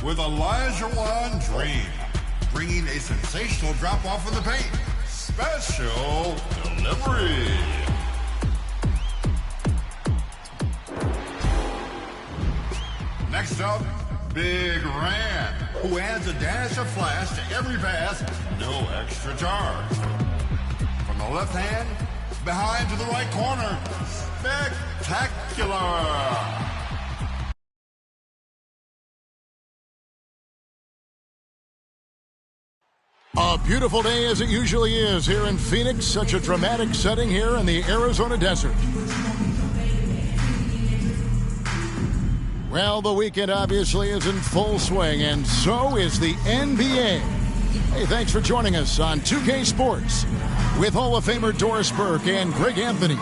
with Elijah Wan Dream, bringing a sensational drop-off in the paint. Special delivery. Next up, Big Ran, who adds a dash of flash to every pass, no extra charge. From the left hand, behind to the right corner, spectacular. A beautiful day as it usually is here in Phoenix. Such a dramatic setting here in the Arizona desert. Well, the weekend obviously is in full swing, and so is the NBA. Hey, thanks for joining us on 2K Sports with Hall of Famer Doris Burke and Greg Anthony.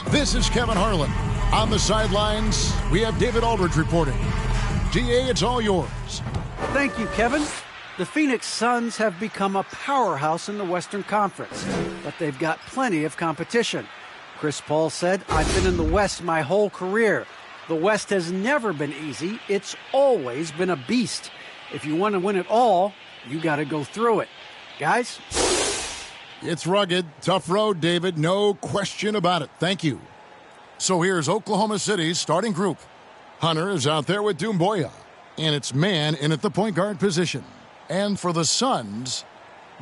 This is Kevin Harlan. On the sidelines, we have David Aldridge reporting. GA, it's all yours. Thank you, Kevin. The Phoenix Suns have become a powerhouse in the Western Conference, but they've got plenty of competition. Chris Paul said, "I've been in the West my whole career. The West has never been easy. It's always been a beast. If you want to win it all, you got to go through it." Guys? It's rugged, tough road, David. No question about it. Thank you. So here's Oklahoma City's starting group. Hunter is out there with Doumbouya, and it's man in at the point guard position. And for the Suns,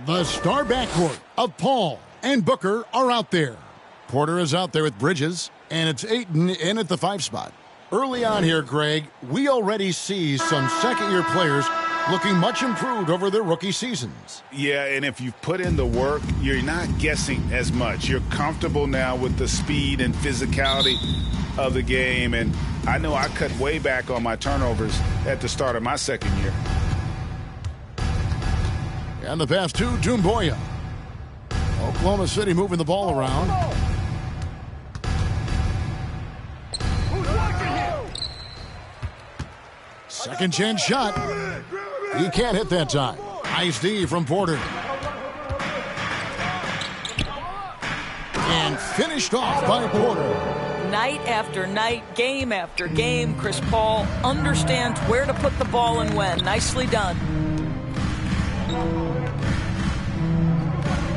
the star backcourt of Paul and Booker are out there. Porter is out there with Bridges, and it's Ayton in at the 5 spot. Early on here, Greg, we already see some second-year players looking much improved over their rookie seasons. Yeah, and if you've put in the work, you're not guessing as much. You're comfortable now with the speed and physicality of the game, and I know I cut way back on my turnovers at the start of my second year. And the pass to Doumbouya. Oklahoma City moving the ball around. Second chance shot. He can't hit that time. Nice D from Porter. And finished off by Porter. Night after night, game after game, Chris Paul understands where to put the ball and when. Nicely done.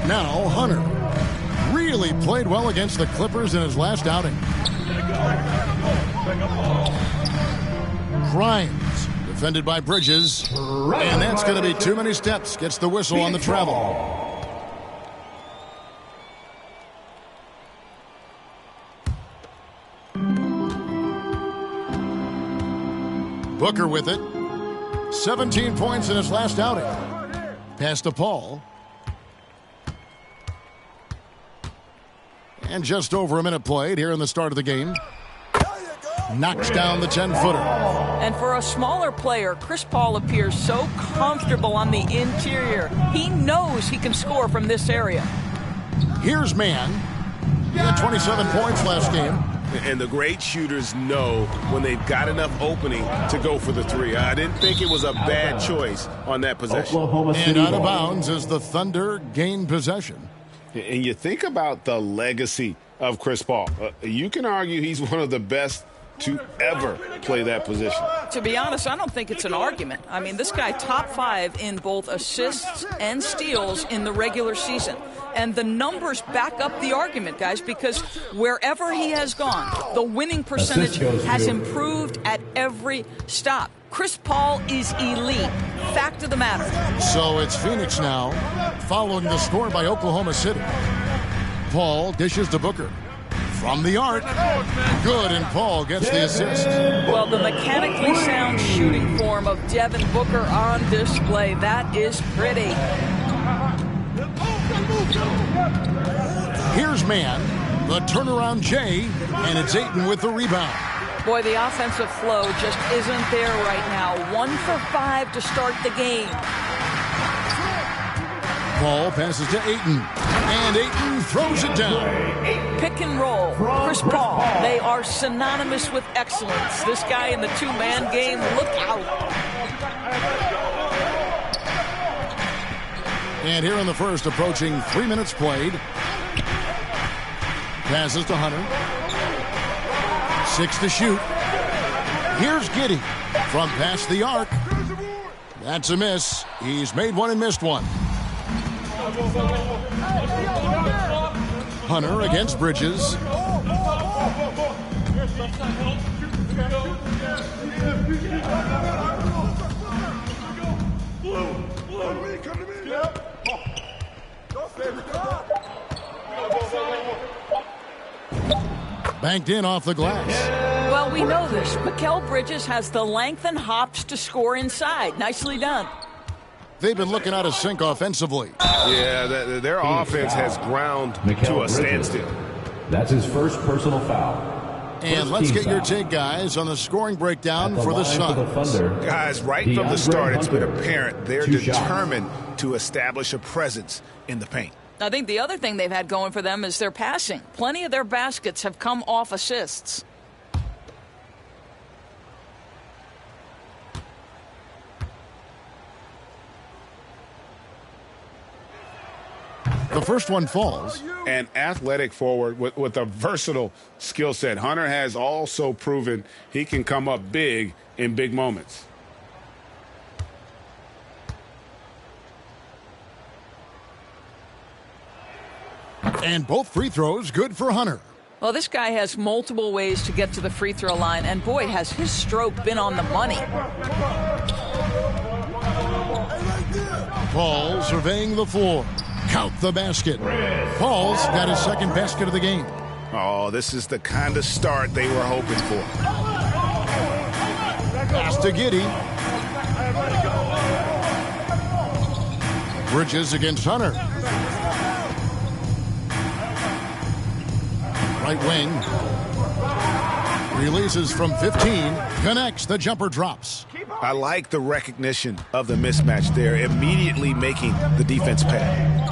Now Hunter really played well against the Clippers in his last outing. Grimes defended by Bridges, and that's going to be too many steps. Gets the whistle on the travel. Booker with it. 17 points in his last outing. Pass to Paul. And just over a minute played here in the start of the game. Knocks down the 10-footer. And for a smaller player, Chris Paul appears so comfortable on the interior. He knows he can score from this area. Here's Man. He had 27 points last game. And the great shooters know when they've got enough opening to go for the three. I didn't think it was a bad choice on that possession. And out of bounds as the Thunder gain possession. And you think about the legacy of Chris Paul. You can argue he's one of the best to ever play that position. To be honest, I don't think it's an argument. I mean, this guy top 5 in both assists and steals in the regular season. And the numbers back up the argument, guys, because wherever he has gone, the winning percentage has improved at every stop. Chris Paul is elite. Fact of the matter. So it's Phoenix now, following the score by Oklahoma City. Paul dishes to Booker. From the arc. Good, and Paul gets the assist. Well, the mechanically sound shooting form of Devin Booker on display. That is pretty. Here's Man, the turnaround Jay, and it's Ayton with the rebound. Boy, the offensive flow just isn't there right now. 1 for 5 to start the game. Paul passes to Ayton, and Ayton throws it down. Pick and roll, Chris Paul. They are synonymous with excellence. This guy in the two-man game, look out. And here in the first, approaching 3 minutes played. Passes to Hunter. 6 to shoot. Here's Giddey from past the arc. That's a miss. He's made one and missed one. Hunter against Bridges. Banked in off the glass. Well, we know this. Mikal Bridges has the length and hops to score inside. Nicely done. They've been looking out of sync offensively. Yeah, their offense has ground to a standstill. That's his first personal foul. And let's get your take, guys, on the scoring breakdown for the Suns. Guys, right from the start, it's been apparent they're determined to establish a presence in the paint. I think the other thing they've had going for them is their passing. Plenty of their baskets have come off assists. The first one falls. An athletic forward with a versatile skill set. Hunter has also proven he can come up big in big moments. And both free throws good for Hunter. Well, this guy has multiple ways to get to the free throw line, and boy, has his stroke been on the money. Paul surveying the floor. Count the basket. Paul's got his second basket of the game. Oh, this is the kind of start they were hoping for. Pass to Giddey. Bridges against Hunter. Right wing. Releases from 15. Connects. The jumper drops. I like the recognition of the mismatch there, immediately making the defense pay.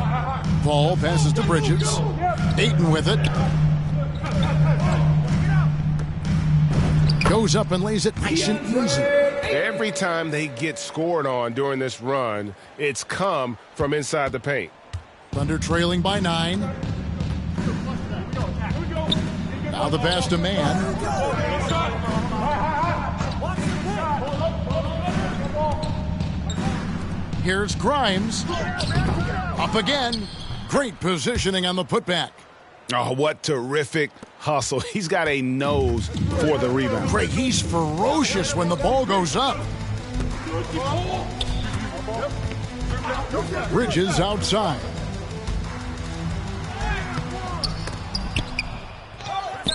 Paul passes to Bridges. Ayton with it. Goes up and lays it nice and easy. Every time they get scored on during this run, it's come from inside the paint. Thunder trailing by 9. Now the pass to man. Here's Grimes. Up again. Great positioning on the putback. Oh, what terrific hustle. He's got a nose for the rebound. Craig, he's ferocious when the ball goes up. Bridges outside.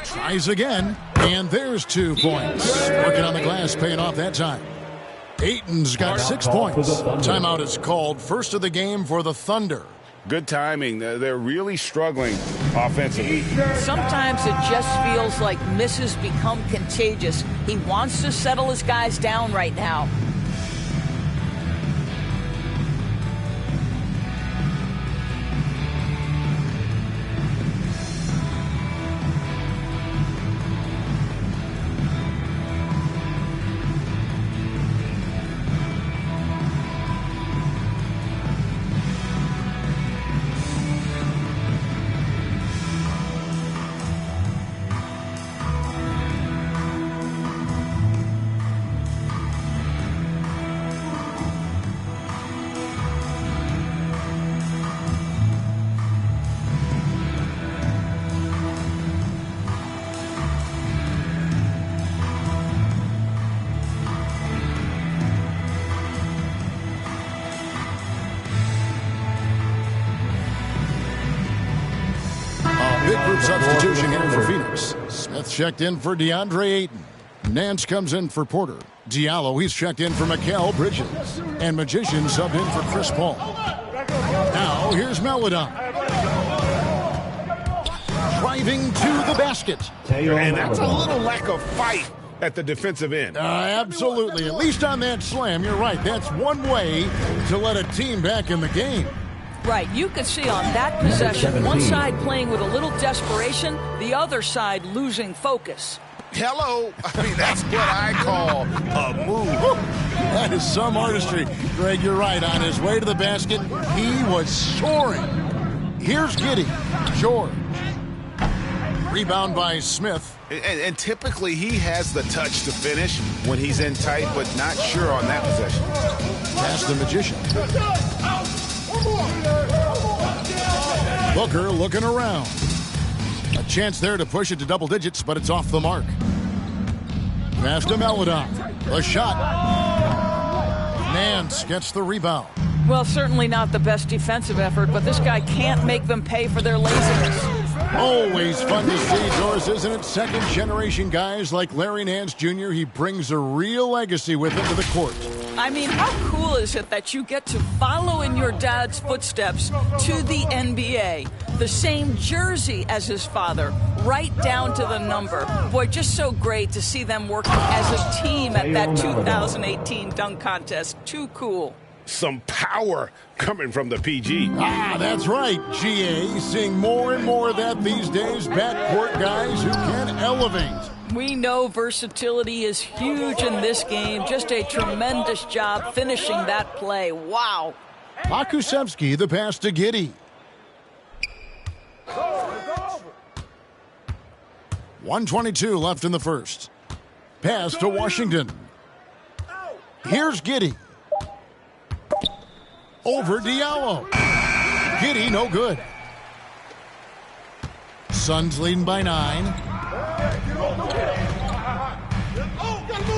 Tries again, and there's 2 points. Working on the glass, paying off that time. Ayton's got 6 points. Timeout is called. First of the game for the Thunder. Good timing. They're really struggling offensively. Sometimes it just feels like misses become contagious. He wants to settle his guys down right now. Big group substitution here for Phoenix. Smith checked in for DeAndre Ayton. Nance comes in for Porter. Diallo, he's checked in for Mikal Bridges. And Magician subbed in for Chris Paul. Now here's Melodon. Driving to the basket. And that's a little lack of fight at the defensive end. Absolutely. At least on that slam, you're right. That's one way to let a team back in the game. Right, you could see on that possession, one side playing with a little desperation, the other side losing focus. Hello. I mean, that's what I call a move. That is some artistry. Greg, you're right. On his way to the basket, he was soaring. Here's Giddey. George. Rebound by Smith. And typically he has the touch to finish when he's in tight, but not sure on that possession. Pass the Magician. Booker looking around. A chance there to push it to double digits, but it's off the mark. Pass to Melodon. A shot. Nance gets the rebound. Well, certainly not the best defensive effort, but this guy can't make them pay for their laziness. Always fun to see, Doris, isn't it? Second-generation guys like Larry Nance Jr., he brings a real legacy with him to the court. I mean, how cool is it that you get to follow in your dad's footsteps to the NBA? The same jersey as his father, right down to the number. Boy, just so great to see them working as a team at that 2018 dunk contest. Too cool. Some power coming from the PG. Ah, that's right, GA. Seeing more and more of that these days. Backcourt guys who can elevate. We know versatility is huge in this game. Just a tremendous job finishing that play. Wow. Pokusevski, the pass to Giddey. 1:22 left in the first. Pass to Washington. Here's Giddey. Over Diallo. Giddey, no good. Suns leading by 9.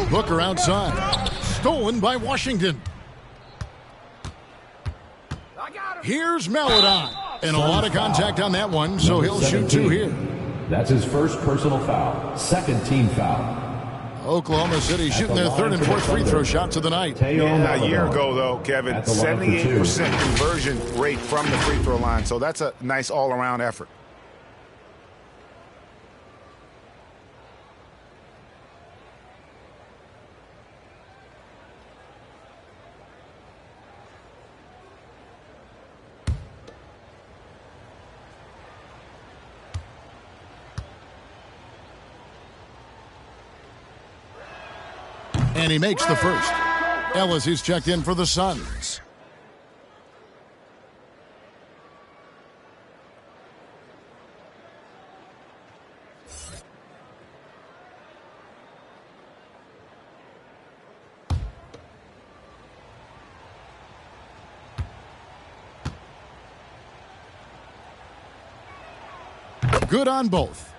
Booker outside. Stolen by Washington. Here's Melodon. And a lot of contact on that one, so he'll shoot 2 here. That's his first personal foul. Second team foul. Oklahoma City shooting their third and fourth free throw shots of the night. A year ago, though, Kevin, 78% conversion rate from the free throw line. So that's a nice all-around effort. And he makes the first. Ellis, who's checked in for the Suns. Good on both.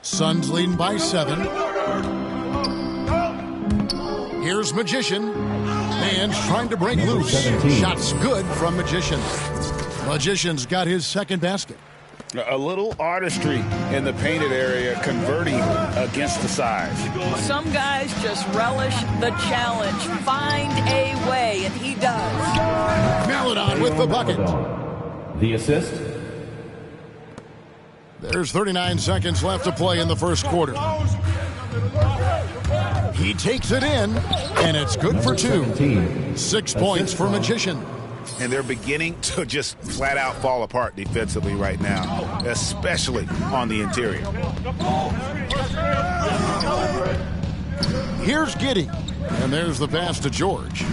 Suns leading by 7. Here's Magician. Man's trying to break loose. 17. Shots good from Magician. Magician's got his second basket. A little artistry in the painted area, converting against the size. Some guys just relish the challenge. Find a way, and he does. Melodon with the bucket. The assist. There's 39 seconds left to play in the first quarter. He takes it in, and it's good for 2. 6 points for Magician. And they're beginning to just flat out fall apart defensively right now, especially on the interior. Here's Giddey, and there's the pass to George.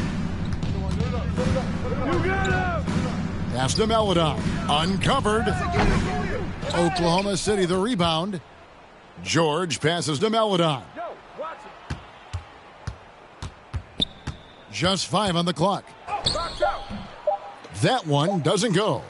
Pass to Melodon, uncovered. Oklahoma City the rebound. George passes to Melodon. Just 5 on the clock. That one doesn't go.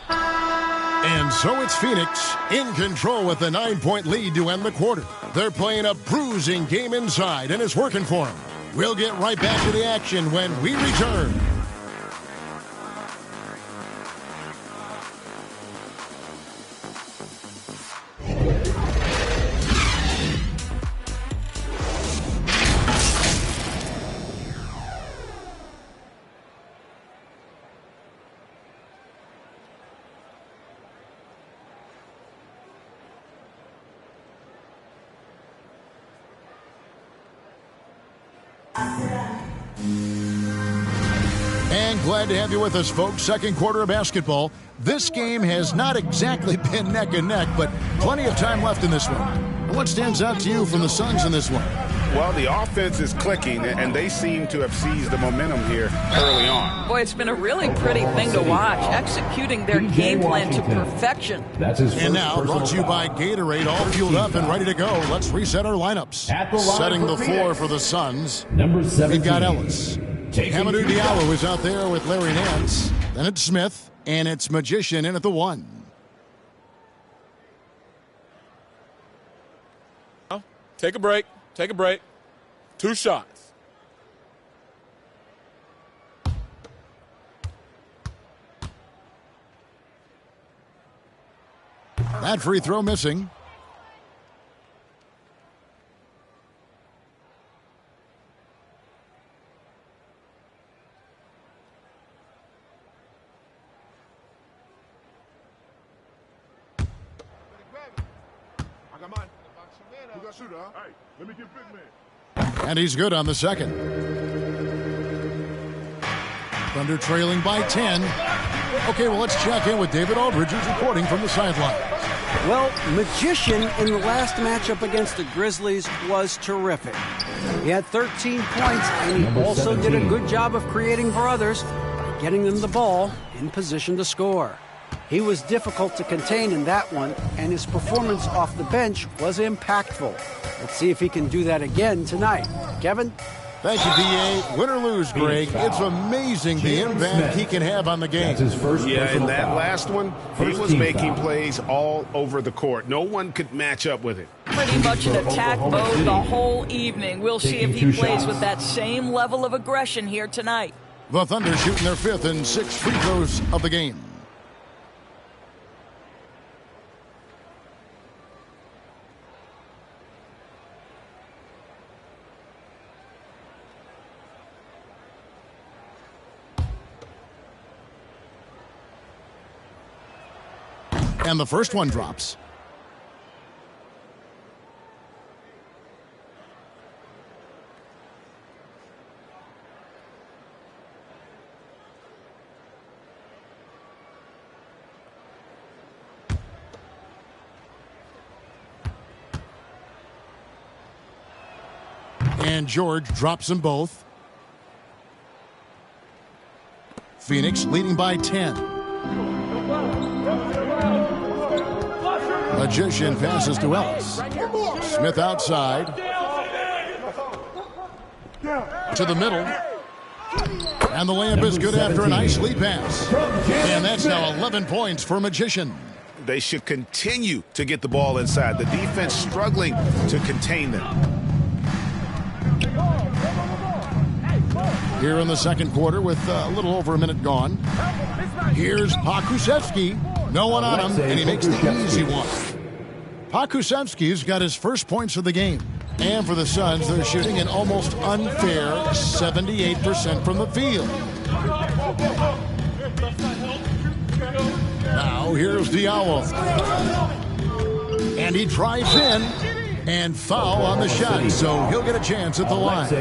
And so it's Phoenix in control with a 9-point lead to end the quarter. They're playing a bruising game inside, and it's working for them. We'll get right back to the action when we return. And glad to have you with us, folks. Second quarter of basketball. This game has not exactly been neck and neck, but plenty of time left in this one. What stands out to you from the Suns in this one? Well, the offense is clicking, and they seem to have seized the momentum here early on. Boy, it's been a really pretty thing to watch, executing their game plan to perfection. And now, brought to you by Gatorade, all fueled up and ready to go. Let's reset our lineups. Setting the floor for the Suns, we've got Ellis. Hamidou Diallo is out there with Larry Nance. Then it's Smith, and it's Magician in at the 1. Take a break. Take a break. 2 shots. That free throw missing. And he's good on the second. Thunder trailing by 10. Okay, well, let's check in with David Aldridge, who's reporting from the sideline. Well, Magician in the last matchup against the Grizzlies was terrific. He had 13 points, and he also did a good job of creating for others by getting them the ball in position to score. He was difficult to contain in that one, and his performance off the bench was impactful. Let's see if he can do that again tonight. Kevin? Thank you, D.A. Win or lose, Greg, it's amazing the impact he can have on the game. Yeah, in that last one, he was making plays all over the court. No one could match up with it. Pretty much an attack mode the whole evening. We'll see if he plays with that same level of aggression here tonight. The Thunder shooting their 5th and 6th free throws of the game. And the first one drops. And George drops them both. Phoenix leading by 10. Magician passes to Ellis. Smith outside. To the middle. And the layup is good after a nice lead pass. And that's now 11 points for Magician. They should continue to get the ball inside. The defense struggling to contain them. Here in the second quarter with a little over a minute gone. Here's Pokusevski. No one on him, and he makes the easy one. Pokusevski's got his first points of the game. And for the Suns, they're shooting an almost unfair 78% from the field. Now here's Diallo. And he drives in. And foul on the shot, so he'll get a chance at the line.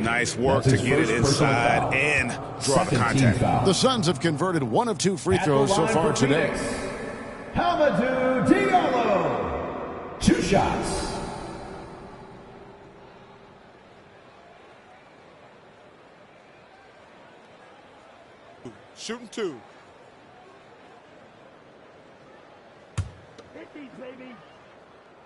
Nice work to get it inside and draw the contact. The Suns have converted 1 of 2 free throws so far today. Hamidou Diallo, 2 shots. Shooting 2. Hit these, baby.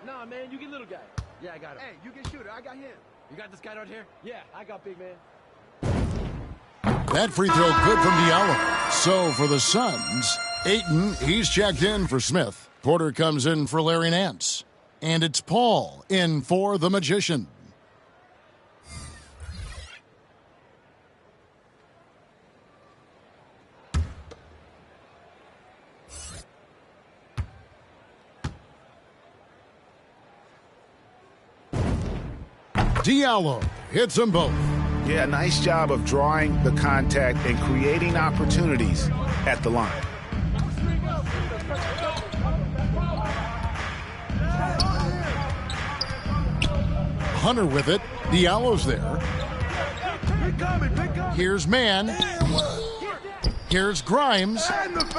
Nah, man, you get little guy. Yeah, I got him. Hey, you get shooter. I got him. You got this guy right here? Yeah, I got big man. That free throw good from Diallo. So for the Suns, Ayton, he's checked in for Smith. Porter comes in for Larry Nance. And it's Paul in for the Magician. Diallo hits them both. Yeah, nice job of drawing the contact and creating opportunities at the line. Hunter with it. Diallo's there. Here's Mann. Here's Grimes.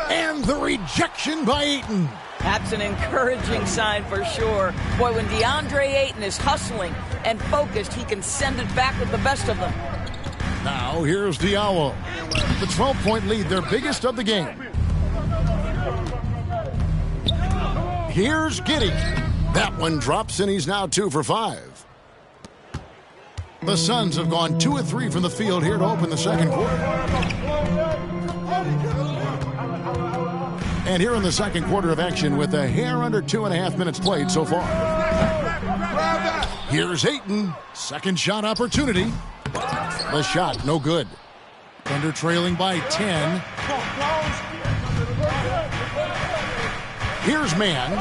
And the rejection by Ayton. That's an encouraging sign for sure. Boy, when DeAndre Ayton is hustling and focused, he can send it back with the best of them. Now, here's Diallo. The 12-point lead, their biggest of the game. Here's Giddey. That one drops, and he's now 2 for 5. The Suns have gone 2 of 3 from the field here to open the second quarter. And here in the second quarter of action with a hair under 2.5 minutes played so far. Here's Ayton. Second shot opportunity. The shot, no good. Thunder trailing by 10. Here's Mann.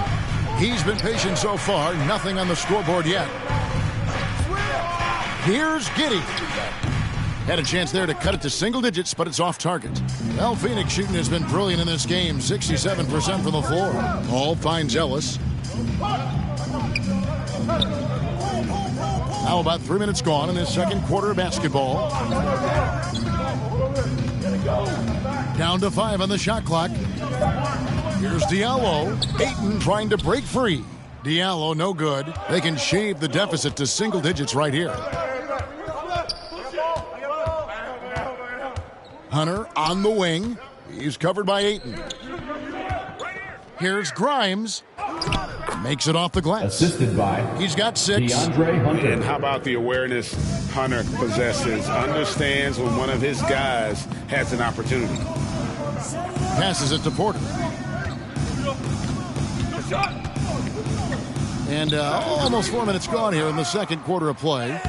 He's been patient so far. Nothing on the scoreboard yet. Here's Giddey. Had a chance there to cut it to single digits, but it's off target. Well, Phoenix shooting has been brilliant in this game. 67% from the floor. Hall finds Ellis. Now about 3 minutes gone in this second quarter of basketball. Down to 5 on the shot clock. Here's Diallo. Ayton trying to break free. Diallo no good. They can shave the deficit to single digits right here. Hunter on the wing. He's covered by Ayton. Here's Grimes. Makes it off the glass. Assisted by He's got 6. DeAndre Hunter. And how about the awareness Hunter possesses? Understands when one of his guys has an opportunity. Passes it to Porter. And almost 4 minutes gone here in the second quarter of play.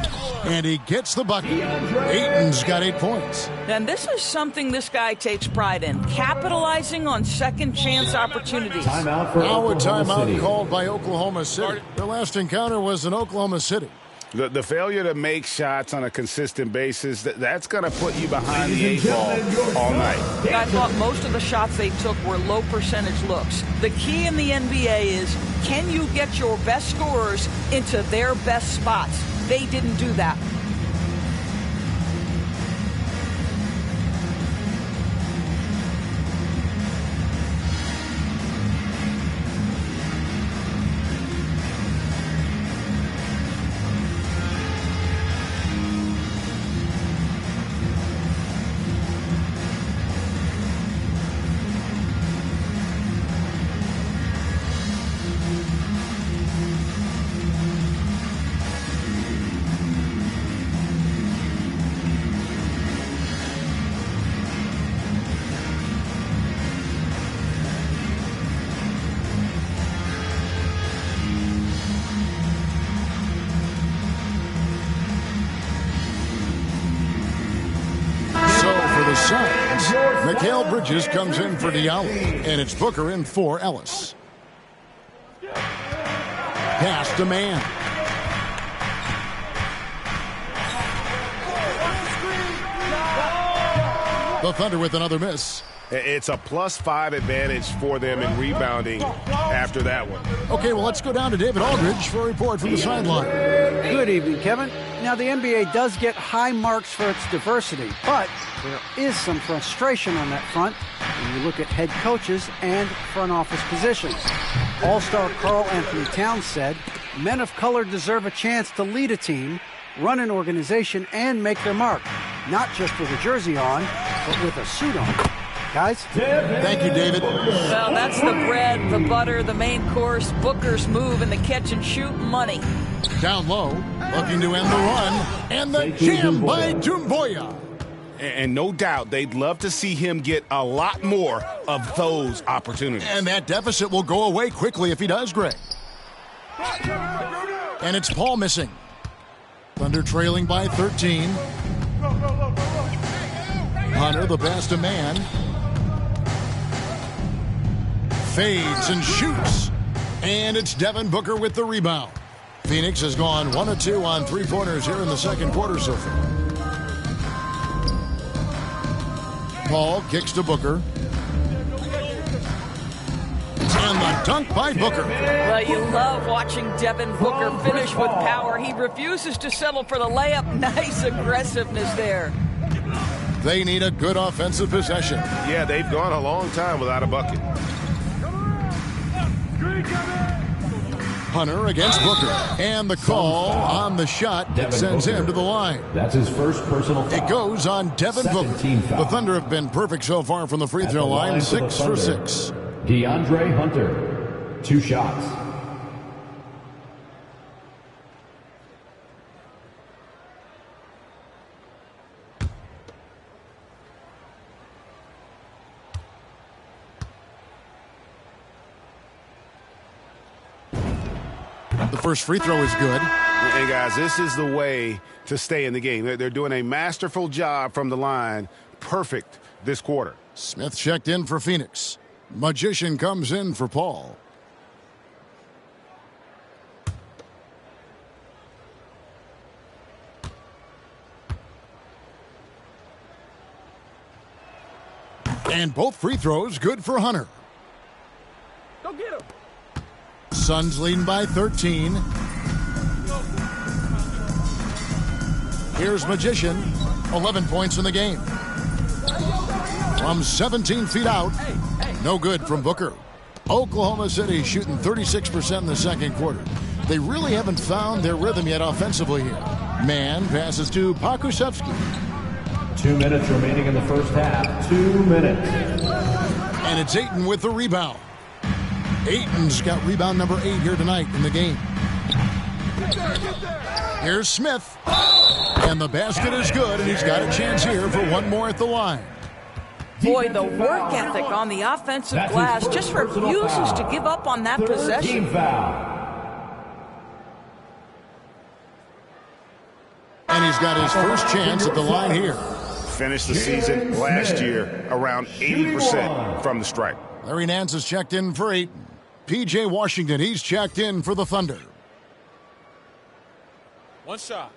And he gets the bucket. Ayton's got 8 points. And this is something this guy takes pride in, capitalizing on second chance opportunities. Timeout for Now a Oklahoma timeout City. called by Oklahoma City. Their last encounter was in Oklahoma City. The failure to make shots on a consistent basis, that's going to put you behind the 8 ball all night. I thought most of the shots they took were low percentage looks. The key in the NBA is, can you get your best scorers into their best spots? They didn't do that. Mikal Bridges comes in for Diallo, and it's Booker in for Ellis. Pass to Mann. The Thunder with another miss. It's a +5 advantage for them in rebounding after that one. Okay, well, let's go down to David Aldridge for a report from the sideline. Good evening, Kevin. Now, the NBA does get high marks for its diversity, but there is some frustration on that front when you look at head coaches and front office positions. All-star Karl Anthony Towns said, men of color deserve a chance to lead a team, run an organization, and make their mark, not just with a jersey on, but with a suit on. Guys? Thank you, David. Well, that's the bread, the butter, the main course, Booker's move, and the catch-and-shoot money. Down low, looking to end the run, and the jam by Doumbouya. And no doubt they'd love to see him get a lot more of those opportunities. And that deficit will go away quickly if he does, Greg. And it's Paul missing. Thunder trailing by 13. Hunter, the pass to Mann. Fades and shoots. And it's Devin Booker with the rebound. Phoenix has gone 1 of 2 on three-pointers here in the second quarter so far. Paul kicks to Booker. And the dunk by Booker. Well, you love watching Devin Booker finish with power. He refuses to settle for the layup. Nice aggressiveness there. They need a good offensive possession. Yeah, they've gone a long time without a bucket. Hunter against Booker. And the call on the shot that sends him to the line. That's his first personal foul. It goes on Devin Booker. The Thunder have been perfect so far from the free throw line, 6 for 6. DeAndre Hunter, 2 shots. The first free throw is good. Hey, guys, this is the way to stay in the game. They're doing a masterful job from the line. Perfect this quarter. Smith checked in for Phoenix. Magician comes in for Paul. And both free throws good for Hunter. Go get him. Suns leading by 13. Here's Magician. 11 points in the game. From 17 feet out. No good from Booker. Oklahoma City shooting 36% in the second quarter. They really haven't found their rhythm yet offensively here. Man passes to Pokusevski. 2 minutes remaining in the first half. 2 minutes. And it's Ayton with the rebound. Ayton's got rebound number 8 here tonight in the game. Here's Smith. And the basket is good, and he's got a chance here for one more at the line. Boy, the work ethic on the offensive glass just refuses to give up on that possession. And he's got his first chance at the line here. Finished the season last year around 80% from the stripe. Larry Nance has checked in for Ayton. P.J. Washington, he's checked in for the Thunder. One shot.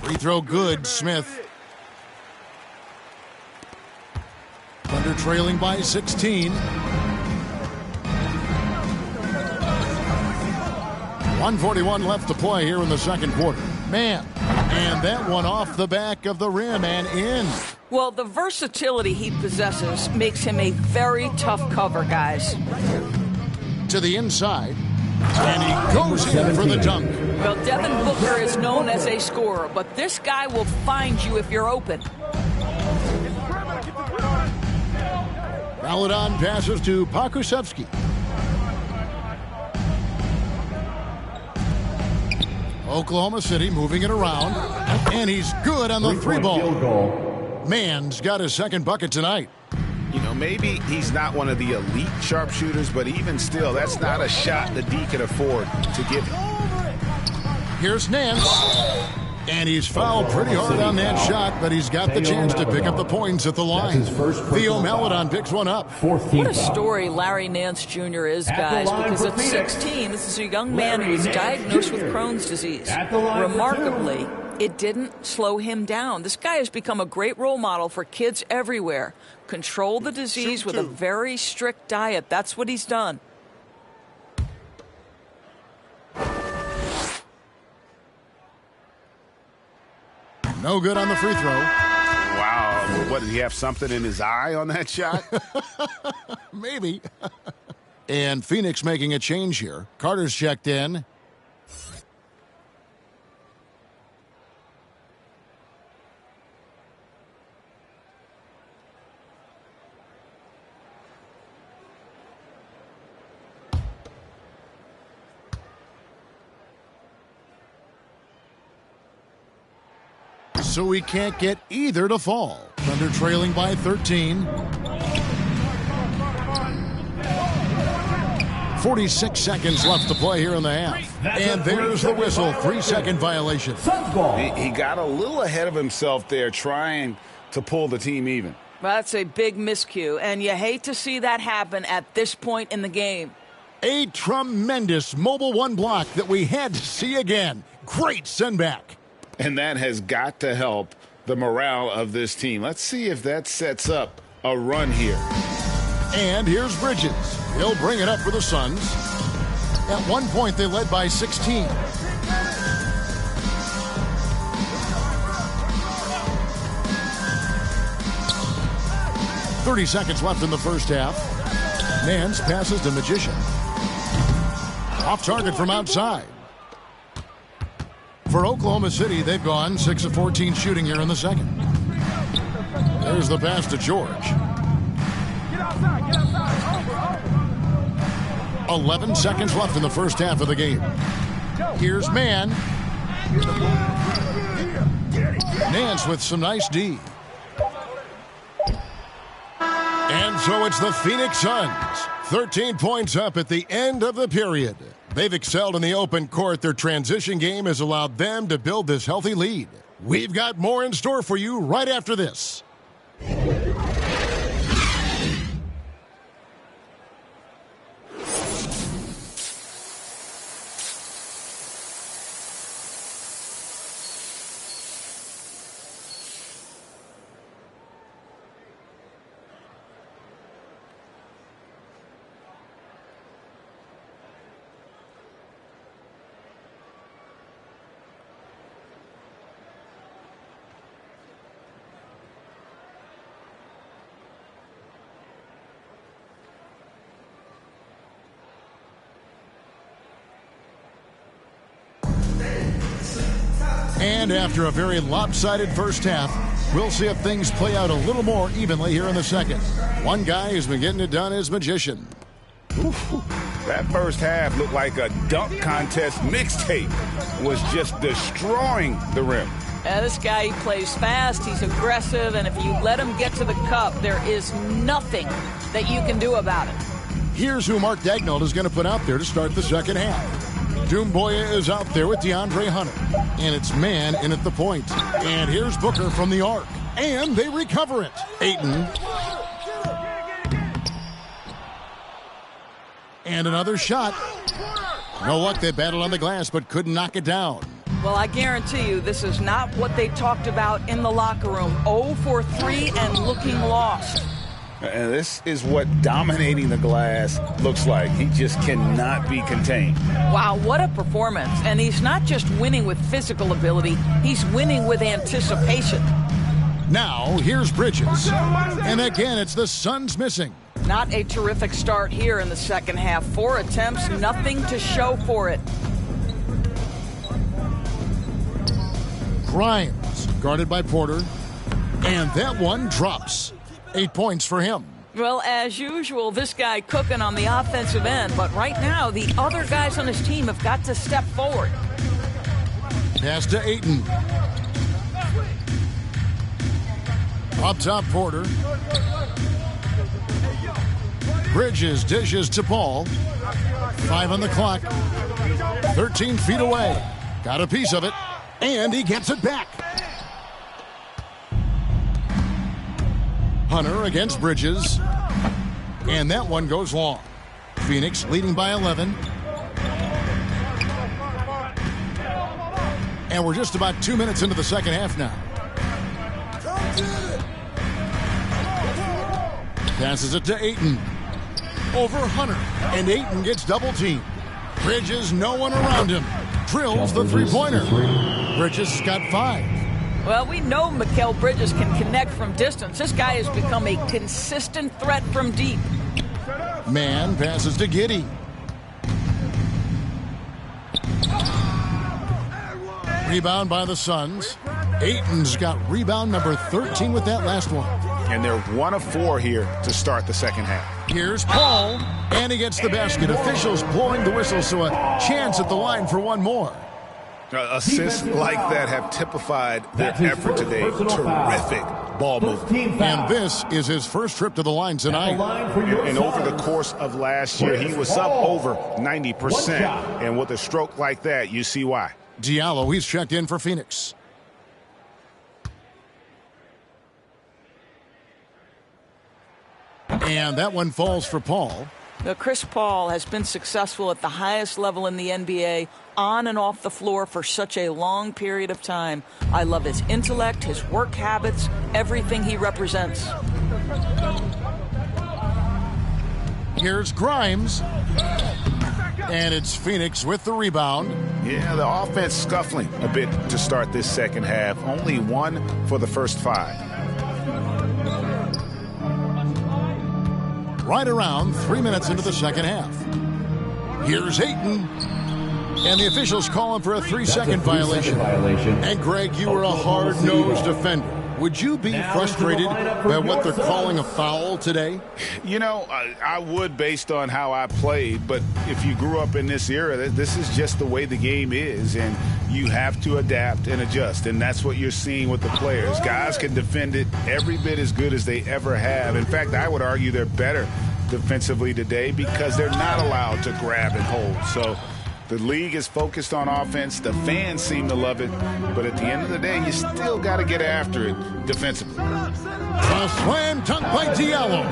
Free throw good, Smith. Thunder trailing by 16. 141 left to play here in the second quarter. Man, and that one off the back of the rim and in. Well, the versatility he possesses makes him a very tough cover, guys. To the inside, and he goes in for the dunk. Well, Devin Booker is known as a scorer, but this guy will find you if you're open. Maladon passes to Pokusevski. Oklahoma City moving it around, and he's good on the three ball. Man's got his second bucket tonight. You know, maybe he's not one of the elite sharpshooters, but even still, that's not a shot that D can afford to give him. Here's Nance, and he's fouled pretty hard on that shot, but he's got the chance to pick up the points at the line. Theo Maladon picks one up. What a story Larry Nance Jr. is, guys, because at 16, this is a young man who was diagnosed with Crohn's disease. Remarkably, it didn't slow him down. This guy has become a great role model for kids everywhere. Control the disease with a very strict diet. That's what he's done. No good on the free throw. Wow. What, did he have something in his eye on that shot? Maybe. And Phoenix making a change here. Carter's checked in. So we can't get either to fall. Thunder trailing by 13. 46 seconds left to play here in the half. And there's the whistle. 3-second violation. He got a little ahead of himself there trying to pull the team even. Well, that's a big miscue, and you hate to see that happen at this point in the game. A tremendous mobile one block that we had to see again. Great send back. And that has got to help the morale of this team. Let's see if that sets up a run here. And here's Bridges. He'll bring it up for the Suns. At one point, they led by 16. 30 seconds left in the first half. Nance passes to Magician. Off target from outside. For Oklahoma City, they've gone 6 of 14 shooting here in the second. There's the pass to George. 11 seconds left in the first half of the game. Here's Mann. Nance with some nice D. And so it's the Phoenix Suns. 13 points up at the end of the period. They've excelled in the open court. Their transition game has allowed them to build this healthy lead. We've got more in store for you right after this. And after a very lopsided first half, we'll see if things play out a little more evenly here in the second. One guy who's been getting it done is Magician. That first half looked like a dunk contest mixtape. Was just destroying the rim. This guy, he plays fast, he's aggressive, and if you let him get to the cup, there is nothing that you can do about it. Here's who Mark Daigneault is going to put out there to start the second half. Doumbouya is out there with DeAndre Hunter. And it's Mann in at the point. And here's Booker from the arc. And they recover it. Ayton. And another shot. No luck, they battled on the glass but couldn't knock it down. Well, I guarantee you this is not what they talked about in the locker room. 0 for 3 and looking lost. And this is what dominating the glass looks like. He just cannot be contained. Wow, what a performance. And he's not just winning with physical ability, he's winning with anticipation. Now, here's Bridges. And again, it's the Suns missing. Not a terrific start here in the second half. 4 attempts, nothing to show for it. Grimes, guarded by Porter. And that one drops. 8 points for him. Well, as usual, this guy cooking on the offensive end. But right now, the other guys on his team have got to step forward. Pass to Ayton. Up top, Porter. Bridges dishes to Paul. 5 on the clock. 13 feet away. Got a piece of it. And he gets it back. Hunter against Bridges. And that one goes long. Phoenix leading by 11. And we're just about 2 minutes into the second half now. Passes it to Ayton. Over Hunter. And Ayton gets double teamed. Bridges, no one around him. Drills the three-pointer. Bridges has got 5. Well, we know Mikal Bridges can connect from distance. This guy has become a consistent threat from deep. Mann passes to Giddey. Rebound by the Suns. Ayton's got rebound number 13 with that last one. And they're 1 of 4 here to start the second half. Here's Paul, and he gets the basket. Officials blowing the whistle, so a chance at the line for one more. Assists like that have typified their effort today. Terrific ball movement. And this is his first trip to the line tonight. And over the course of last year, he was up over 90%. And with a stroke like that, you see why. Diallo, he's checked in for Phoenix. And that one falls for Paul. Now, Chris Paul has been successful at the highest level in the NBA, on and off the floor for such a long period of time. I love his intellect, his work habits, everything he represents. Here's Grimes. And it's Phoenix with the rebound. Yeah, the offense scuffling a bit to start this second half. Only 1 for the first 5. right around 3 minutes into the second half. Here's Ayton. And the officials call him for a 3-second violation. And Greg, you were a hard-nosed defender. Would you be frustrated by what they're calling a foul today? You know, I would based on how I played, but if you grew up in this era, this is just the way the game is, and you have to adapt and adjust, and that's what you're seeing with the players. Guys can defend it every bit as good as they ever have. In fact, I would argue they're better defensively today because they're not allowed to grab and hold. So the league is focused on offense. The fans seem to love it. But at the end of the day, you still got to get after it defensively. A slam dunk by Diallo.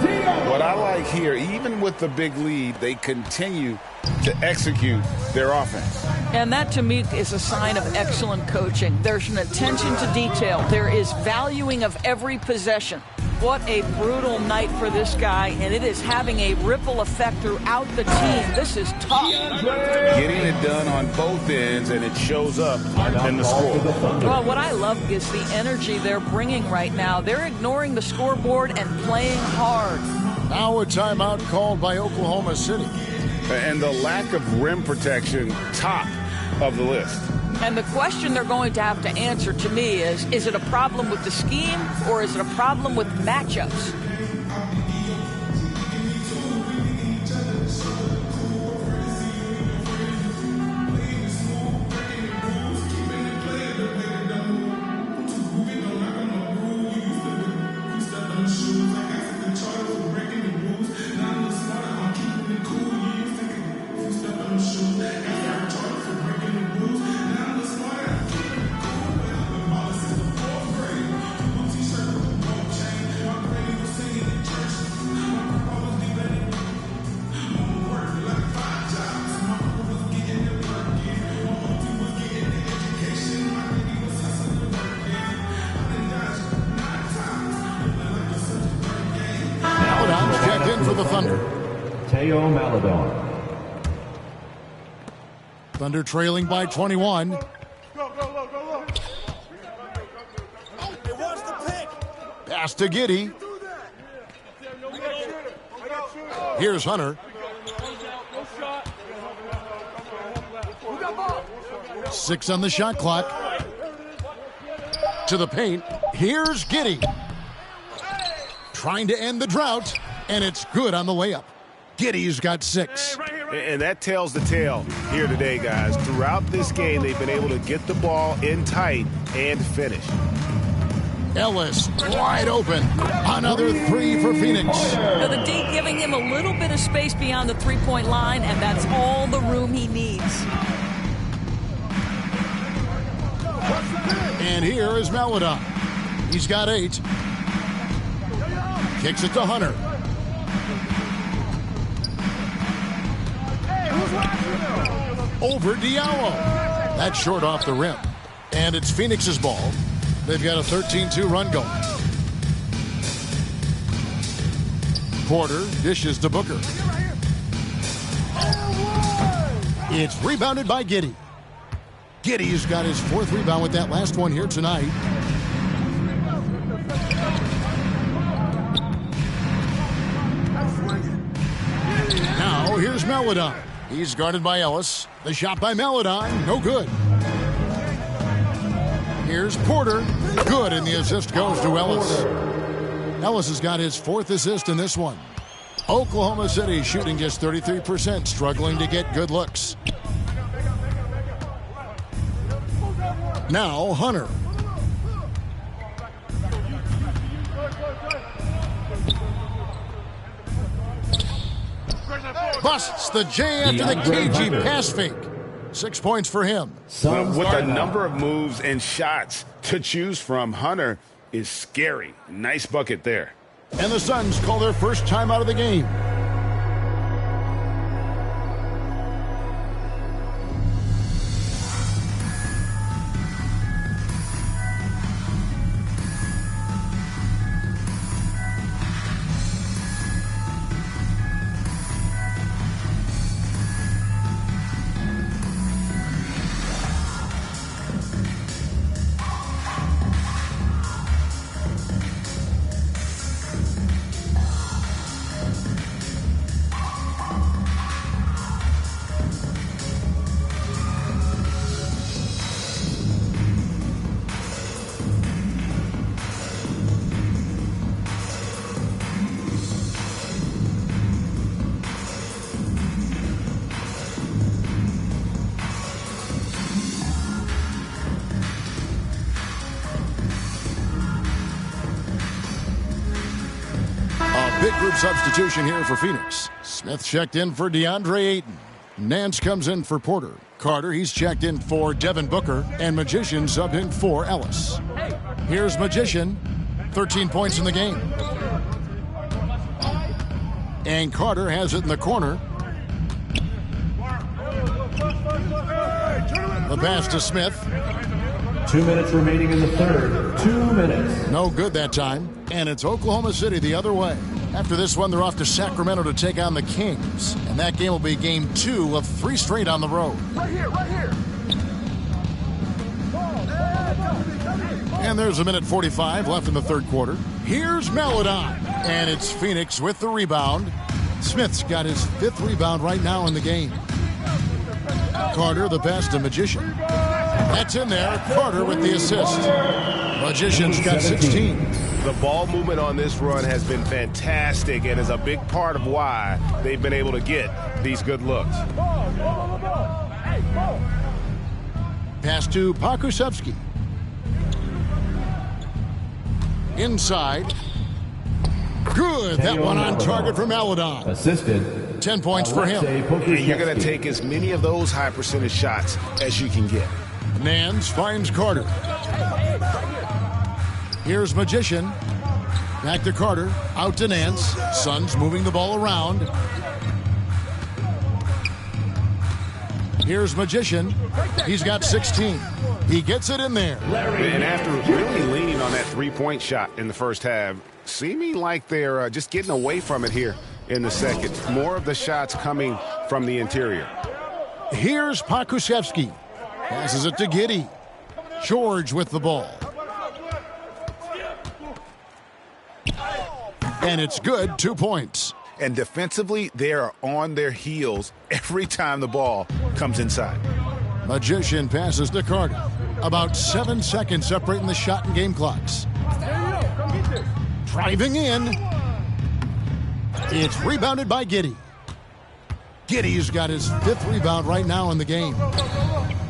What I like here, even with the big lead, they continue to execute their offense. And that, to me, is a sign of excellent coaching. There's an attention to detail. There is valuing of every possession. What a brutal night for this guy, and it is having a ripple effect throughout the team. This is tough. Getting it done on both ends, and it shows up in the score. Well, what I love is the energy they're bringing right now. They're ignoring the scoreboard and playing hard. Now a timeout called by Oklahoma City. And the lack of rim protection, top of the list. And the question they're going to have to answer to me is it a problem with the scheme or is it a problem with matchups? For the Thunder. Teo Maladon. Thunder trailing by 21. Pass to Giddey. Here's Hunter. 6 on the shot clock. To the paint. Here's Giddey. Trying to end the drought. And it's good on the layup. Giddey's got 6. And that tells the tale here today, guys. Throughout this game, they've been able to get the ball in tight and finish. Ellis wide open. Another 3 for Phoenix. Now the D giving him a little bit of space beyond the three-point line, and that's all the room he needs. And here is Maladon. He's got 8. Kicks it to Hunter. Over Diallo. That's short off the rim. And it's Phoenix's ball. They've got a 13-2 run going. Porter dishes to Booker. It's rebounded by Giddey. Giddey's got his 4th rebound with that last one here tonight. Now here's Maladon. He's guarded by Ellis. The shot by Maladon, no good. Here's Porter. Good, and the assist goes to Ellis. Ellis has got his 4th assist in this one. Oklahoma City shooting just 33%, struggling to get good looks. Now Hunter. Busts the J after the KG pass fake. 6 points for him. With a number of moves and shots to choose from, Hunter is scary. Nice bucket there. And the Suns call their first time out of the game. big group substitution here for Phoenix. Smith checked in for DeAndre Ayton. Nance comes in for Porter. Carter, he's checked in for Devin Booker. And Magician subbed in for Ellis. Here's Magician. 13 points in the game. And Carter has it in the corner. The pass to Smith. 2 minutes remaining in the third. 2 minutes. No good that time. And it's Oklahoma City the other way. After this one, they're off to Sacramento to take on the Kings. And that game will be game 2 of 3 straight on the road. Right here, right here. And there's 1:45 left in the third quarter. Here's Melodon. And it's Phoenix with the rebound. Smith's got his 5th rebound right now in the game. Carter, the pass to Magician. That's in there. Carter with the assist. Magician's got 16. The ball movement on this run has been fantastic and is a big part of why they've been able to get these good looks. Pass to Pokusevski. Inside. Good. That one on target for Melodon. Assisted. 10 points for him. And you're going to take as many of those high percentage shots as you can get. Nance finds Carter. Here's Magician. Back to Carter. Out to Nance. Suns moving the ball around. Here's Magician. He's got 16. He gets it in there. And after really leaning on that three-point shot in the first half, seeming like they're just getting away from it here in the second. More of the shots coming from the interior. Here's Pokusevski. Passes it to Giddey. George with the ball. And it's good. 2 points. And defensively, they are on their heels every time the ball comes inside. Magician passes to Carter. About 7 seconds separating the shot and game clocks. Driving in. It's rebounded by Giddey. Giddey's got his 5th rebound right now in the game.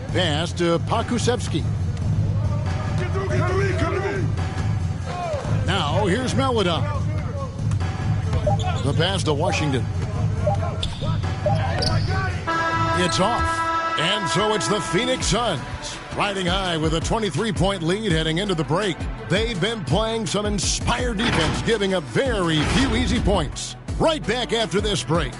Pass to Pokusevski. Now here's Melodon. The pass to Washington. It's off. And so it's the Phoenix Suns riding high with a 23-point lead heading into the break. They've been playing some inspired defense, giving up very few easy points. Right back after this break.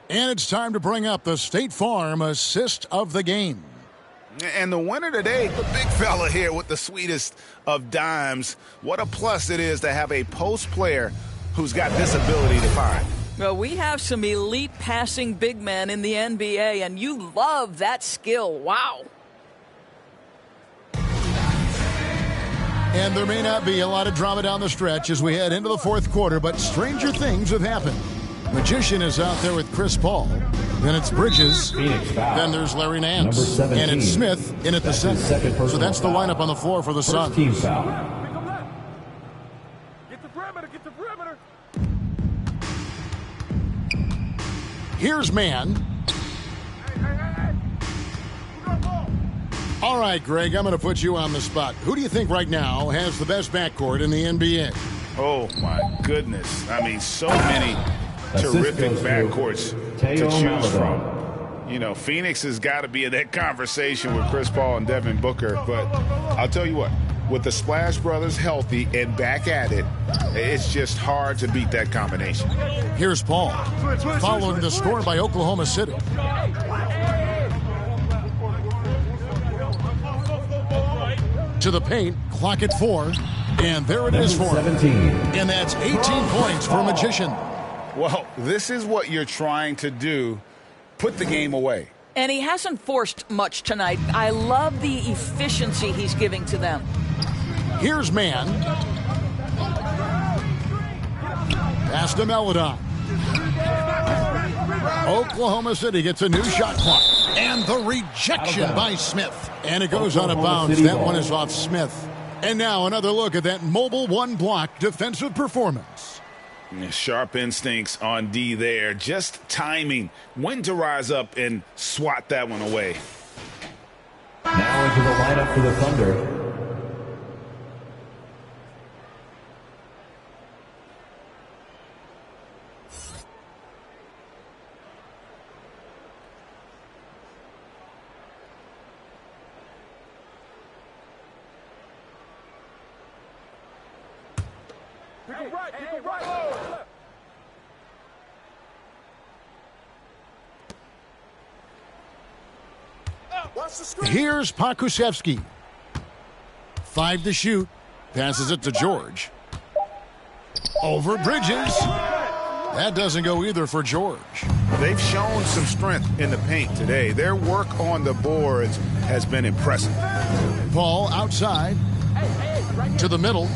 And it's time to bring up the State Farm assist of the game. And the winner today, the big fella here with the sweetest of dimes. What a plus it is to have a post player who's got this ability to find. Well, we have some elite passing big men in the NBA, and you love that skill. Wow. And there may not be a lot of drama down the stretch as we head into the fourth quarter, but stranger things have happened. Magician is out there with Chris Paul. Then it's Bridges. Then there's Larry Nance. And it's Smith in at the center. So that's the lineup on the floor for the Suns. Get the perimeter, get the perimeter. Here's Man. All right, Greg, I'm going to put you on the spot. Who do you think right now has the best backcourt in the NBA? Oh, my goodness. I mean, so many terrific backcourts to choose from. You know, Phoenix has got to be in that conversation with Chris Paul and Devin Booker. But I'll tell you what, with the Splash Brothers healthy and back at it, it's just hard to beat that combination. Here's Paul, following the score by Oklahoma City. To the paint, clock at 4, and there it is for him. 17. And that's 18 points for Magician. Well, this is what you're trying to do, put the game away. And he hasn't forced much tonight. I love the efficiency he's giving to them. Here's Man. Pass to Melodon. Oklahoma City gets a new shot clock. And the rejection by Smith. And it goes out of bounds. That one is off Smith. And now another look at that mobile one-block defensive performance. Sharp instincts on D there. Just timing when to rise up and swat that one away. Now into the lineup for the Thunder. Here's Pokusevski. 5 to shoot. Passes it to George. Over Bridges. That doesn't go either for George. They've shown some strength in the paint today. Their work on the boards has been impressive. Paul outside. To the middle.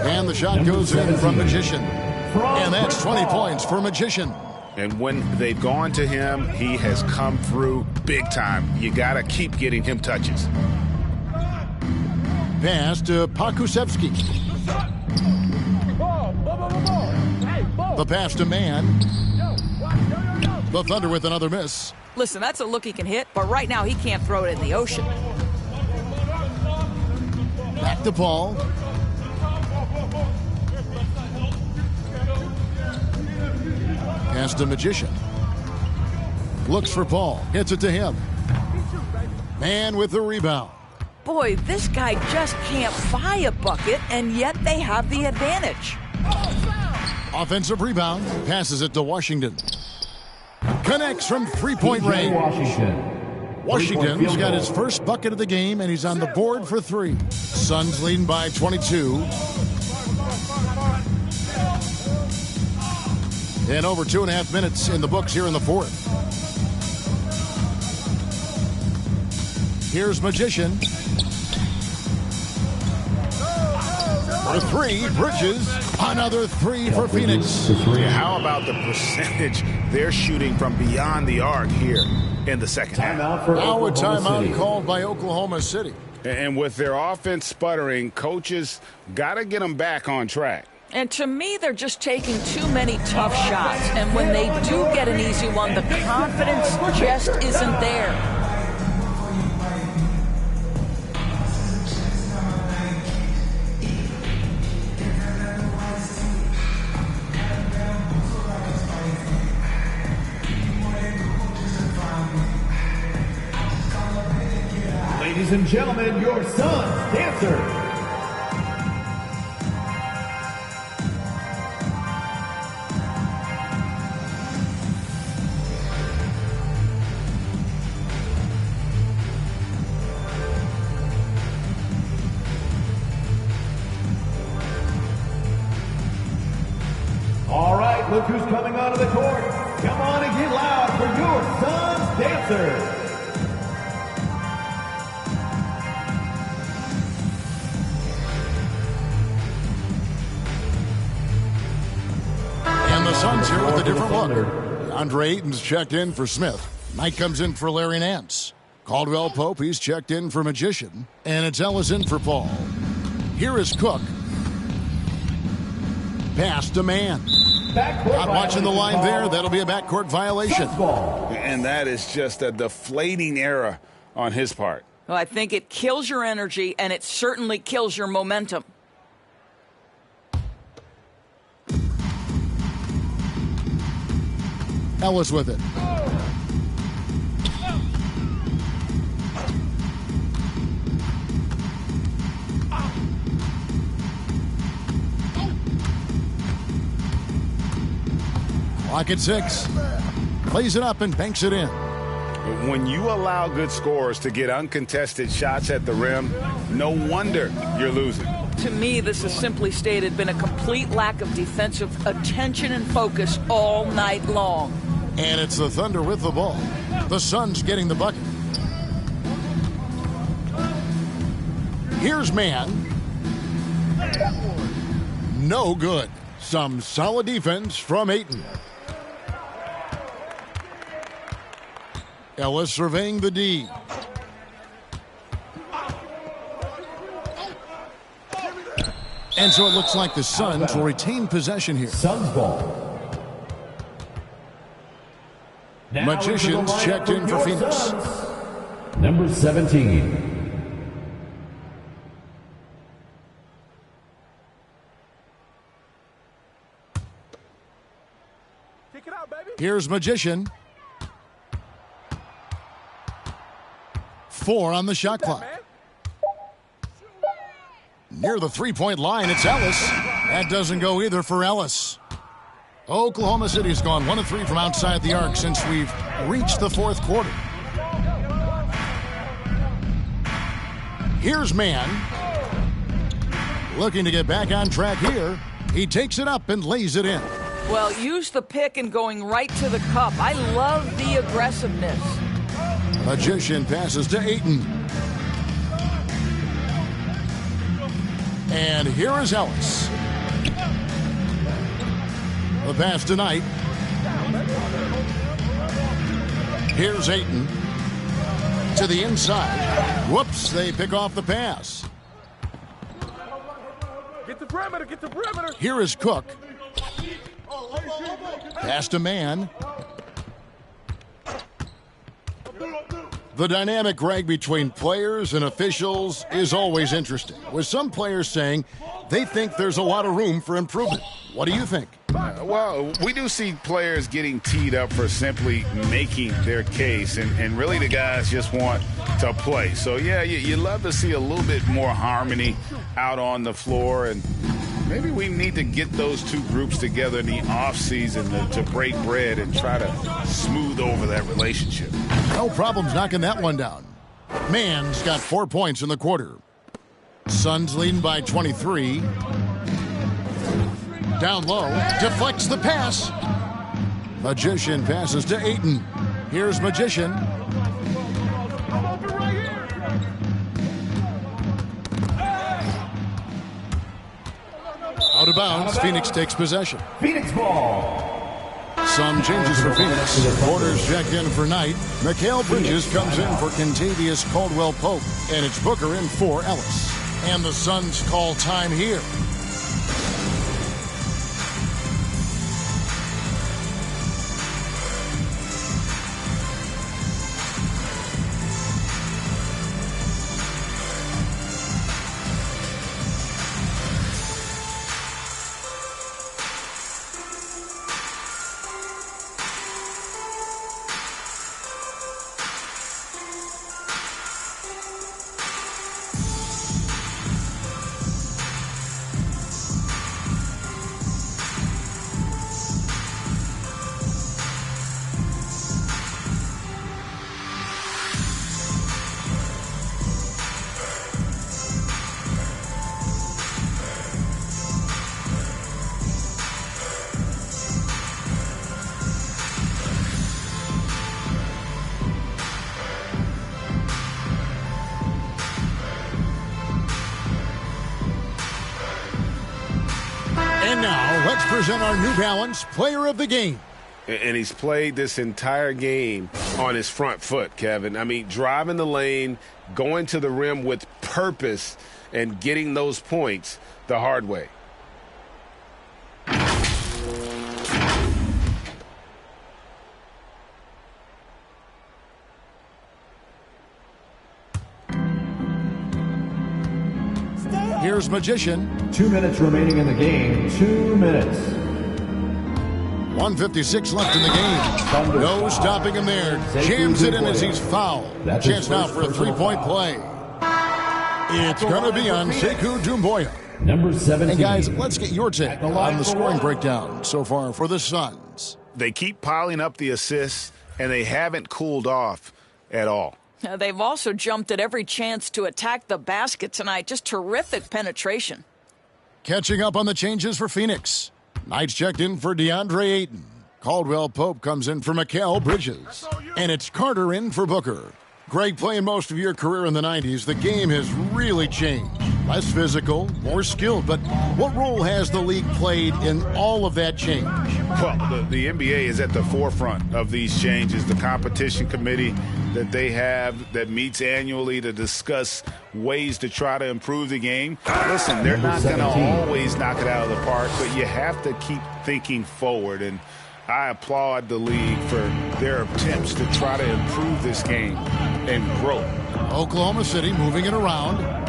And the shot goes in from Magician. And that's 20 points for Magician. And when they've gone to him, he has come through big time. You got to keep getting him touches. Pass to Pokusevski. The pass to Mann. The Thunder with another miss. Listen, that's a look he can hit, but right now he can't throw it in the ocean. Back to Paul. Pass to Magician. Looks for Paul. Gets it to him. Mann with the rebound. Boy, this guy just can't buy a bucket, and yet they have the advantage. Offensive rebound. Passes it to Washington. Connects from three-point range. Washington's got his first bucket of the game, and he's on the board for 3. Suns leading by 22. And over 2.5 minutes in the books here in the fourth. Here's Magician. For 3, Bridges. Another 3 for Phoenix. Yeah, how about the percentage they're shooting from beyond the arc here in the second half? Now a timeout called by Oklahoma City. And with their offense sputtering, coaches got to get them back on track. And to me, they're just taking too many tough shots. And when they do get an easy one, the confidence just isn't there. Ladies and gentlemen, your Suns dancer. All right, look who's coming onto the court. Come on and get loud for your Suns dancer. And the Suns here with a different look. Andre Ayton's checked in for Smith. Knight comes in for Larry Nance. Caldwell Pope, he's checked in for Magician. And it's Ellis in for Paul. Here is Cook. Pass to Mann. Not watching the line there. That'll be a backcourt violation. And that is just a deflating error on his part. Well, I think it kills your energy, and it certainly kills your momentum. Ellis with it. Clock at 6. Plays it up and banks it in. When you allow good scorers to get uncontested shots at the rim, no wonder you're losing. To me, this has simply stated been a complete lack of defensive attention and focus all night long. And it's the Thunder with the ball. The Suns getting the bucket. Here's Mann. No good. Some solid defense from Ayton. Ellis surveying the D. And so it looks like the Suns will retain possession here. Suns ball. Now Magicians checked in for Phoenix. Suns, number 17. Kick it out, baby. Here's Magician. 4 on the shot clock. Near the three-point line, it's Ellis. That doesn't go either for Ellis. Oklahoma City's gone 1 of 3 from outside the arc since we've reached the fourth quarter. Here's Mann. Looking to get back on track here. He takes it up and lays it in. Well, use the pick and going right to the cup. I love the aggressiveness. Magician passes to Ayton. And here is Ellis. The pass tonight. Here's Ayton. To the inside. Whoops, they pick off the pass. Get the perimeter, get the perimeter. Here is Cook. Pass to Mann. The dynamic, Greg, between players and officials is always interesting, with some players saying they think there's a lot of room for improvement. What do you think? Well, we do see players getting teed up for simply making their case, and really the guys just want to play. So, yeah, you love to see a little bit more harmony out on the floor, and maybe we need to get those two groups together in the offseason to break bread and try to smooth over that relationship. No problems knocking that one down. Mann's got 4 points in the quarter. Suns leading by 23. Down low, deflects the pass. Magician passes to Ayton. Here's Magician. Out of bounds, Phoenix takes possession. Phoenix ball. Some changes for Phoenix. Porter's checked in for Knight. Mikal Bridges comes in for Kentavious Caldwell-Pope. And it's Booker in for Ellis. And the Suns call time here. And now, let's present our New Balance Player of the Game. And he's played this entire game on his front foot, Kevin. I mean, driving the lane, going to the rim with purpose, and getting those points the hard way. Here's Magician. 2 minutes remaining in the game. 2 minutes. 1:56 left in the game. No stopping him there. Jams it in as he's fouled. Chance now for a three-point play. It's going to be on Sekou Doumbouya. Number 17. And guys, let's get your take on the scoring breakdown so far for the Suns. They keep piling up the assists, and they haven't cooled off at all. They've also jumped at every chance to attack the basket tonight. Just terrific penetration. Catching up on the changes for Phoenix. Knight's checked in for DeAndre Ayton. Caldwell-Pope comes in for Mikal Bridges. And it's Carter in for Booker. Greg, playing most of your career in the 90s, the game has really changed. less physical, more skilled. But what role has the league played in all of that change? Well, the NBA is at the forefront of these changes. The competition committee that they have that meets annually to discuss ways to try to improve the game. Listen, they're not going to always knock it out of the park, but you have to keep thinking forward. And I applaud the league for their attempts to try to improve this game and grow. Oklahoma City moving it around.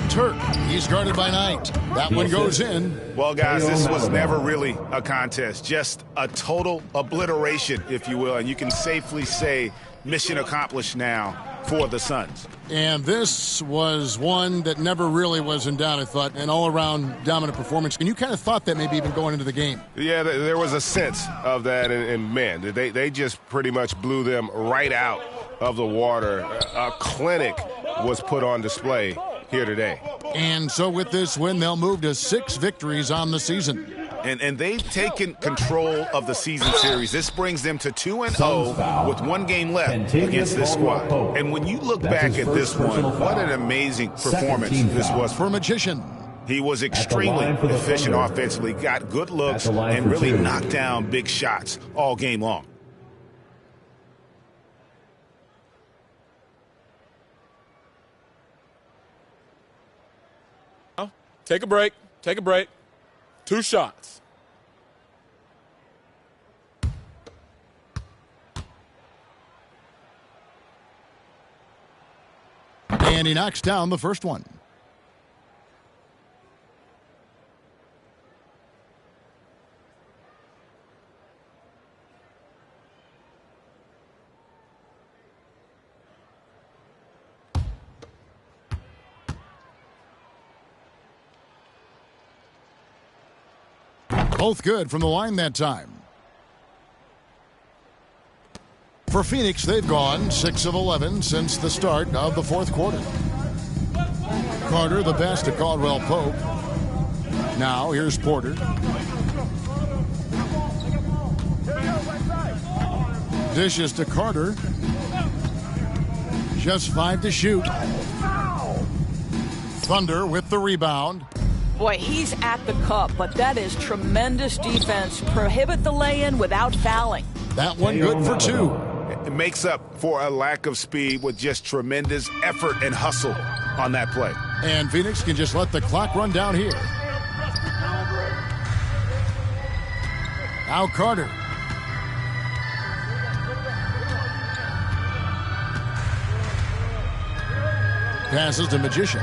Turk, he's guarded by Knight. That one goes in. Well, guys, this was never really a contest, just a total obliteration, if you will, and you can safely say mission accomplished now for the Suns. And this was one that never really was in doubt, I thought, an all-around dominant performance. And you kind of thought that maybe even going into the game. Yeah, there was a sense of that, and man, they just pretty much blew them right out of the water. A clinic was put on display here today. And so with this win, they'll move to 6 victories on the season. And they've taken control of the season series. This brings them to 2-0 with 1 game left against this squad. And when you look back at this one, what an amazing performance this was for Magician. He was extremely efficient offensively, got good looks, and really knocked down big shots all game long. Take a break. Take a break. 2 shots. And he knocks down the first one. Both good from the line that time. For Phoenix, they've gone 6 of 11 since the start of the 4th quarter. Carter the best to Caldwell Pope. Now here's Porter. Dishes to Carter. Just 5 to shoot. Thunder with the rebound. Boy, he's at the cup, but that is tremendous defense. Prohibit the lay-in without fouling. That one good for 2. It makes up for a lack of speed with just tremendous effort and hustle on that play. And Phoenix can just let the clock run down here. Now Carter. Passes to Magician.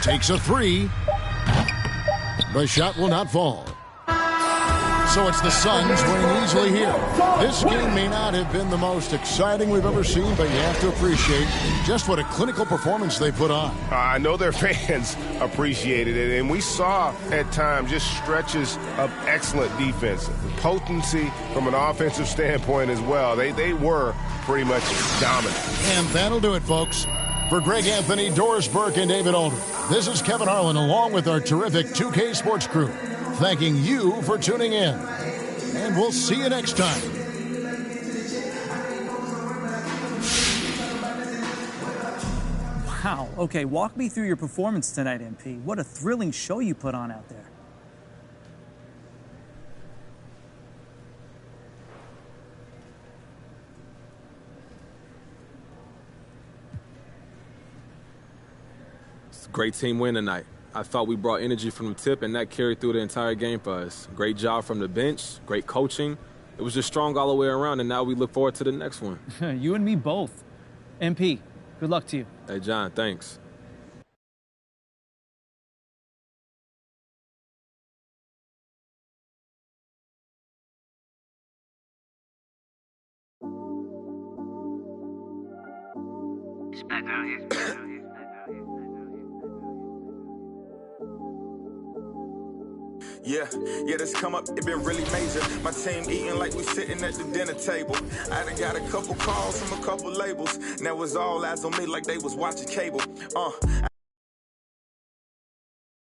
Takes a 3. The shot will not fall. So it's the Suns winning easily here. This game may not have been the most exciting we've ever seen, but you have to appreciate just what a clinical performance they put on. I know their fans appreciated it, and we saw at times just stretches of excellent defense. Potency from an offensive standpoint as well. They were pretty much dominant. And that'll do it, folks. For Greg Anthony, Doris Burke, and David Aldridge, this is Kevin Harlan along with our terrific 2K Sports crew, thanking you for tuning in. And we'll see you next time. Wow. Okay, walk me through your performance tonight, MP. What a thrilling show you put on out there. Great team win tonight. I thought we brought energy from the tip, and that carried through the entire game for us. Great job from the bench, great coaching. It was just strong all the way around, and now we look forward to the next one. You and me both. MP, good luck to you. Hey, John, thanks. It's back out here. Yeah, this come up, it been really major. My team eating like we sitting at the dinner table. I done got a couple calls from a couple labels. Now it's all eyes on me like they was watching cable.